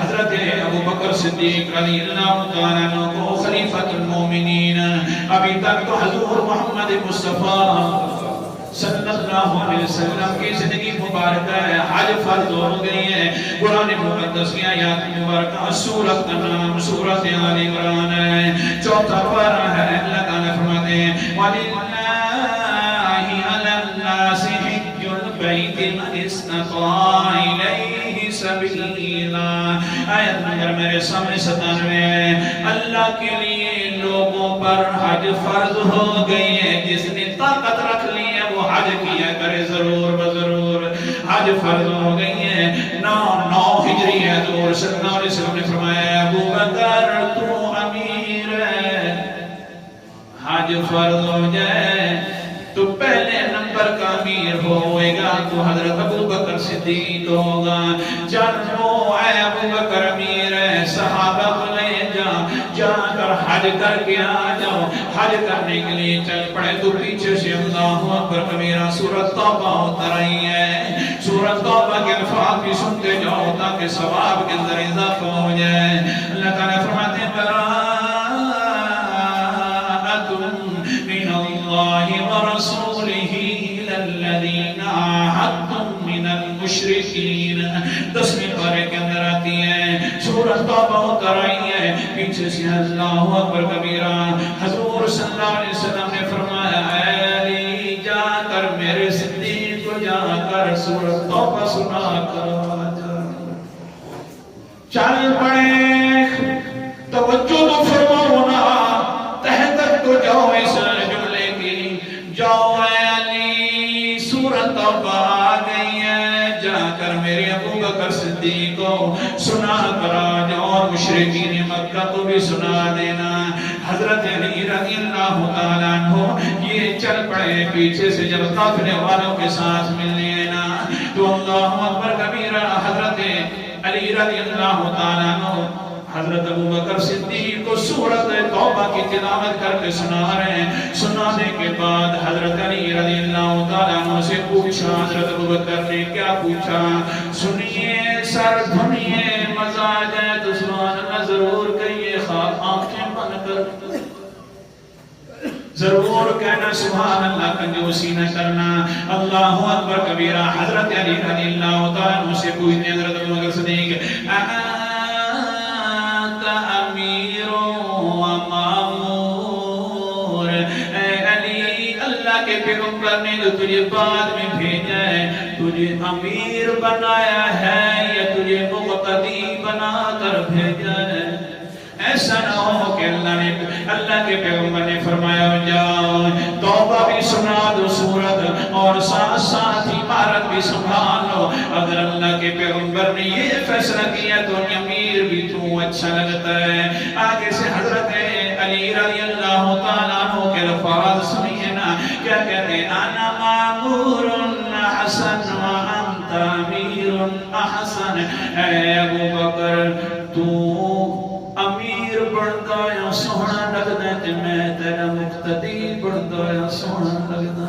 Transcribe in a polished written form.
حضرت ابو بکر صدیق رضی اللہ تعالیٰ عنہ کو خلیفۃ المومنین، ابھی تک تو حضور محمد مصطفیٰ صلی اللہ علیہ وسلم کی زندگی مبارکہ ہے، حج فرض ہو گئی ہے۔ قرآن مقدس کی آیات مبارکہ، سورت کا نام سورت آل عمران ہے، 4واں پارہ ہے۔ اللہ تعالیٰ فرماتے ہیں وَلِلَّهِ عَلَى النَّاسِ حِجُّ الْبَيْتِ مَنِ اسْتَطَاعَ إِلَيْهِ سَبِيلًا۔ آیت نمبر میرے سامنے 97 ہے۔ اللہ کے لیے لوگوں پر حج فرض ہو گئی ہے، جس نے طاقت رکھ لی ہے وہ حج کیا کرے، ضرور بضرور حج فرض ہو گئی ہے۔ 9 ہجری ہے، حضور صلی اللہ علیہ وسلم نے فرمایا ابو بکر تو امیر ہے، حج فرض ہو جائے تو پہلے نمبر کا امیر ہوئے گا تو حضرت ابو بکر صدیق ہوگا۔ جانو اے ابو بکر امیر ہے، صحابہ کو لے جا کر حج کر کے آ جاؤ۔ حج کرنے کے لیے چل پڑے تو پیچھے سے اللہ اکبر کبیرہ سورۃ توبہ اتر رہی ہے۔ سورۃ توبہ کے الفاظ بھی سنتے جاؤ تاکہ ثواب کے اندر اضافہ ہو جائے۔ اللہ تعالیٰ فرماتے ہیں من اللہ ورسولہ الی الذین عاہدتم من المشرکین۔ 10ویں پارے کے اندر آتی ہے، سورۃ توبہ اتر رہی ہے، پیچھے سے اللہ اکبر کبیرہ۔ حضور صلی اللہ علیہ وسلم نے فرمایا اے علی جا کر میرے صدیق کو جا کر سورۃ توبہ سنا کر آ جا۔ چل پڑے، توجہ تو فرماؤ نا، تہ تک تو جاؤ اس جملے کی، جاؤ اے علی سورۃ توبہ آ گئی ہے، جا کر میرے ابو بکر صدیق کو سنا کر آ جاؤ، اور مشرکین مکہ کو بھی سنا دینا۔ حضرت علی رضی اللہ تعالیٰ عنہ یہ چل پڑے، پیچھے سے جب قافلے والوں کے ساتھ ملنے نا تو اللہ اکبر کبیرہ، حضرت علی رضی اللہ تعالیٰ عنہ حضرت ابو بکر صدیق کو سورۃ توبہ کی تلاوت کر کے سنا رہے ہیں۔ سنانے کے بعد حضرت علی رضی اللہ تعالیٰ عنہ سے پوچھا، حضرت ابو بکر نے کیا پوچھا؟ سنیے، سر دھنیے، مزہ آ جائے تو سبحان اللہ ضرور کہیے، خواب آنکھیں بند کر ضرور کہنا سبحان اللہ، کنجوسی نہ کرنا۔ اللہ اکبر کبیرہ، حضرت علی رضی اللہ تعالیٰ عنہ سے پوچھتے ہیں حضرت ابو بکر صدیق امیر و مامور، اے علی اللہ کے پیغمبر نے جو تجھے بعد میں بھیجا ہے، تجھے امیر بنایا ہے یا تجھے مقتدی بنا کر بھیجا ہے؟ ایسا نہ ہو کہ اللہ کے پیغمبر نے فرمایا جاؤ توبہ بھی سنا دو سورت اور ساتھ ساتھ عمارت بھی سنبھال لو۔ اگر اللہ کے پیغمبر نے یہ فیصلہ کیا تو امیر بھی تو اچھا لگتا ہے۔ آگے سے حضرت علی رضی اللہ تعالیٰ عنہ کے الفاظ سنیے نا، کیا کہتے ہیں؟ انا مامور حسن وانت امیر احسن، اے ابو بکر تو امیر بڑھتا یا سونا لگتا ہے، میں تیرا مقتدی بڑھتا یا سونا لگتا